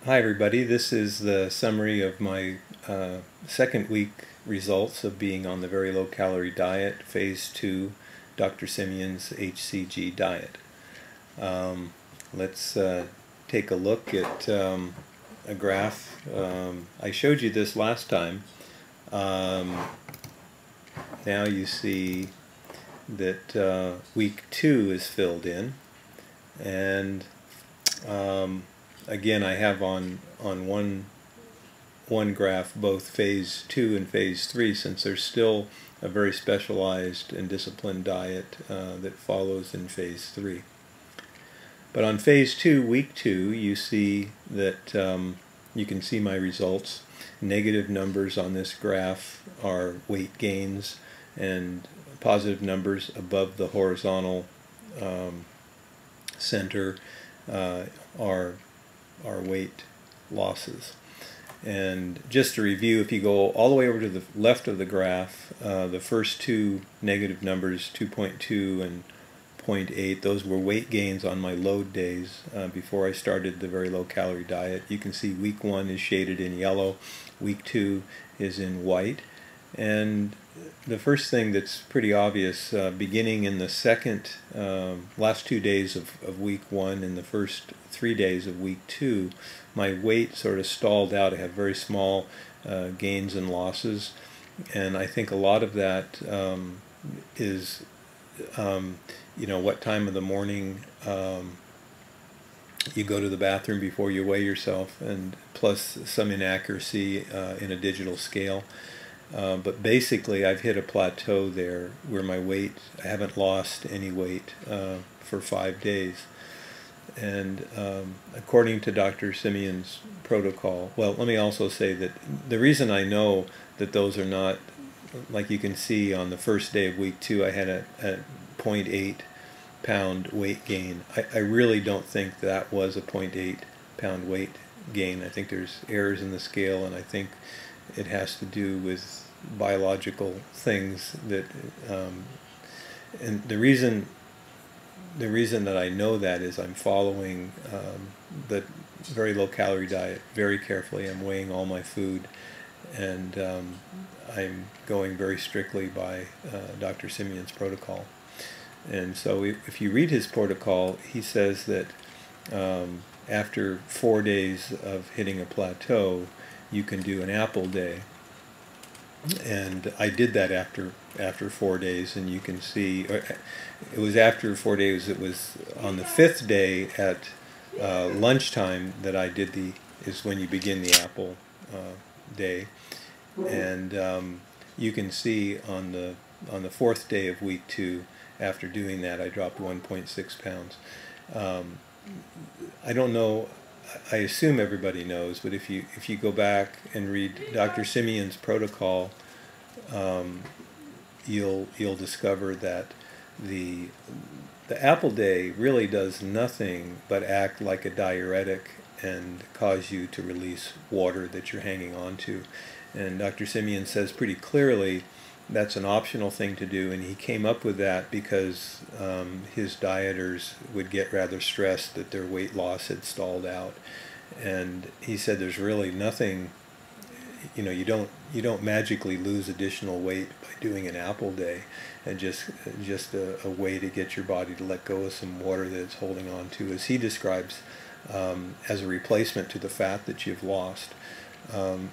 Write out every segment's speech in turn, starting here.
Hi everybody, this is the summary of my second week results of being on the Very Low Calorie Diet, Phase 2, Dr. Simeon's HCG diet. Let's take a look at a graph. I showed you this last time. Now you see that week 2 is filled in, and again, I have on one graph both phase 2 and phase 3, since there's still a very specialized and disciplined diet that follows in phase 3. But on phase 2, week 2, you see that you can see my results. Negative numbers on this graph are weight gains, and positive numbers above the horizontal center are weight losses. And just to review, if you go all the way over to the left of the graph, the first two negative numbers, 2.2 and 0.8, those were weight gains on my load days before I started the Very Low Calorie Diet. You can see week 1 is shaded in yellow, week 2 is in white. And the first thing that's pretty obvious, beginning in the last 2 days of week 1 and the first 3 days of week 2, my weight sort of stalled out. I have very small gains and losses, and I think a lot of that is, what time of the morning you go to the bathroom before you weigh yourself, and plus some inaccuracy in a digital scale. But basically I've hit a plateau there where my weight, I haven't lost any weight for 5 days. And according to Dr. Simeon's protocol, well, let me also say that the reason I know that those are not, like you can see on the first day of week 2, I had a 0.8 pound weight gain. I really don't think that was a 0.8 pound weight gain. I think there's errors in the scale, and I think it has to do with biological things that, and the reason that I know that is I'm following the Very Low Calorie Diet very carefully. I'm weighing all my food, and I'm going very strictly by Dr. Simeon's protocol. And so if you read his protocol, he says that after 4 days of hitting a plateau, you can do an apple day. And I did that after 4 days, and you can see it was after 4 days. It was on the 5th day at lunchtime that I did is when you begin the apple day. And you can see on the 4th day of week 2, after doing that, I dropped 1.6 pounds. I don't know, I assume everybody knows, but if you go back and read Dr. Simeon's protocol, you'll discover that the apple day really does nothing but act like a diuretic and cause you to release water that you're hanging on to. And Dr. Simeon says pretty clearly that's an optional thing to do, and he came up with that because his dieters would get rather stressed that their weight loss had stalled out. And he said there's really nothing, you don't magically lose additional weight by doing an apple day, and just a way to get your body to let go of some water that it's holding on to, as he describes, as a replacement to the fat that you've lost.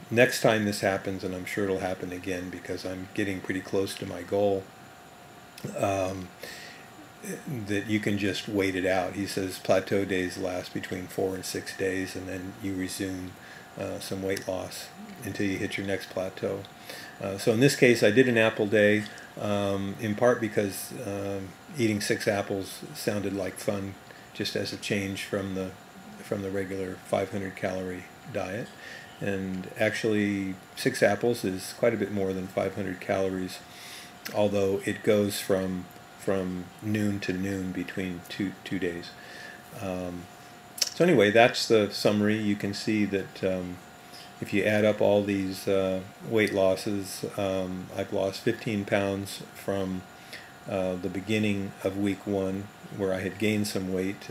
Next time this happens, and I'm sure it'll happen again because I'm getting pretty close to my goal, that you can just wait it out. He says plateau days last between 4 and 6 days, and then you resume some weight loss until you hit your next plateau. So in this case, I did an apple day, in part because eating 6 apples sounded like fun, just as a change from the regular 500 calorie diet. And actually 6 apples is quite a bit more than 500 calories, although it goes from noon to noon between two days. So anyway, that's the summary. You can see that if you add up all these weight losses, I've lost 15 pounds from the beginning of week 1, where I had gained some weight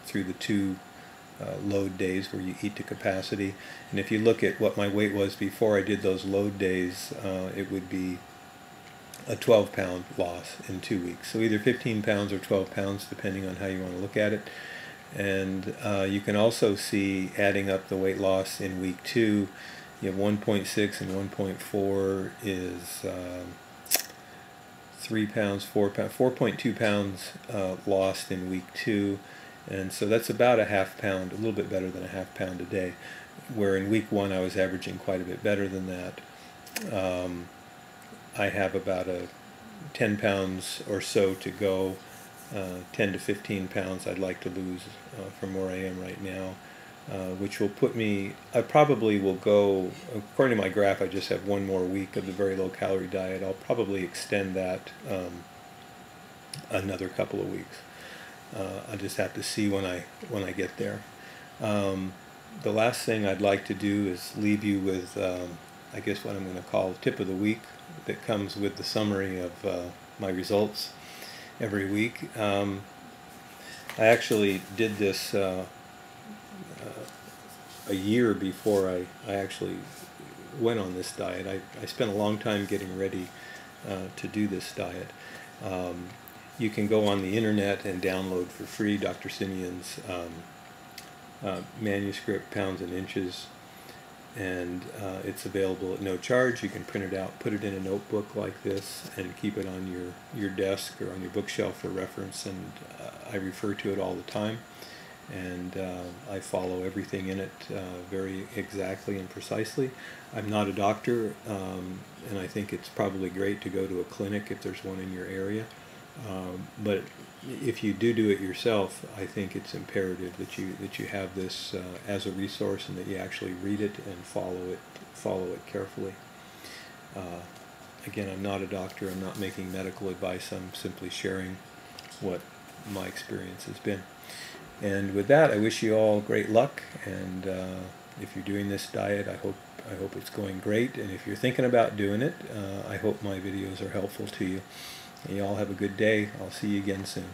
through the 2 load days where you eat to capacity. And if you look at what my weight was before I did those load days, it would be a 12-pound loss in 2 weeks. So either 15 pounds or 12 pounds, depending on how you want to look at it. And you can also see, adding up the weight loss in week 2, you have 1.6 and 1.4 is 3 pounds, 4 pounds, 4.2 pounds lost in week 2. And so that's about a half pound, a little bit better than a half pound a day, where in week 1 I was averaging quite a bit better than that. I have about 10 pounds or so to go, 10 to 15 pounds I'd like to lose from where I am right now, which will put me, I probably will go, according to my graph, I just have one more week of the very low calorie diet. I'll probably extend that another couple of weeks. I just have to see when I get there. The last thing I'd like to do is leave you with, I guess what I'm going to call tip of the week that comes with the summary of my results every week. I actually did this a year before I actually went on this diet. I spent a long time getting ready to do this diet. You can go on the internet and download for free Dr. Simeon's manuscript, Pounds and Inches, and it's available at no charge. You can print it out, put it in a notebook like this, and keep it on your desk or on your bookshelf for reference, and I refer to it all the time, and I follow everything in it very exactly and precisely. I'm not a doctor, and I think it's probably great to go to a clinic if there's one in your area. But if you do it yourself, I think it's imperative that you have this as a resource, and that you actually read it and follow it carefully. Again, I'm not a doctor. I'm not making medical advice. I'm simply sharing what my experience has been. And with that, I wish you all great luck. And if you're doing this diet, I hope it's going great. And if you're thinking about doing it, I hope my videos are helpful to you. You all have a good day. I'll see you again soon.